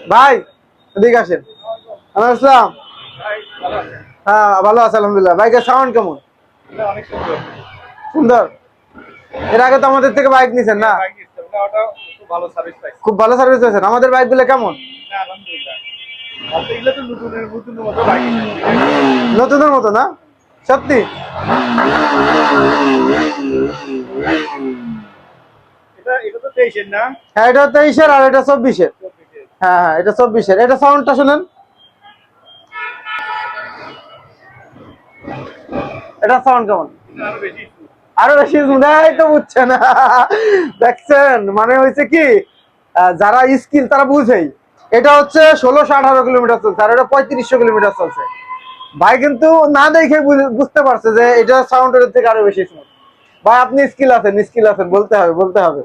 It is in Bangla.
ভাই এদিকে আসেন। আসসালাম। হ্যাঁ ভালো আছে আলহামদুলিল্লাহ। বাইকের সাউন্ড কেমন? অনেক সুন্দর। সুন্দর। এর আগে তো আমাদের থেকে বাইক নিছেন না? খুব ভালো সার্ভিস পাইছে। খুব ভালো সার্ভিস হয়েছে। আমাদের বাইক গুলো কেমন? আলহামদুলিল্লাহ। এগুলো তো নতুনের মতো বাইক। নতুনের মতো না? সত্যি? এটা তো 23-এর না? হ্যাঁ এটা 23-এর আর এটা 24-এর। হ্যাঁ হ্যাঁ এটা 24-এর। এটা সাউন্ডটা শুনেন। এটা সাউন্ড কেমন? আরো বেশি। আরো বেশি শুনাই তো বুঝছে না। দেখছেন মানে হয়েছে কি, যারা স্কিল তারা বুঝেই। এটা হচ্ছে 1618 কিলোমিটার চলছে আর এটা 3500 কিলোমিটার চলছে। ভাই কিন্তু না দেখে বুঝতে পারছে যে এটা সাউন্ডের থেকে আরো বেশি স্মুথ। ভাই আপনি স্কিল আছেন বলতে হবে বলতে হবে।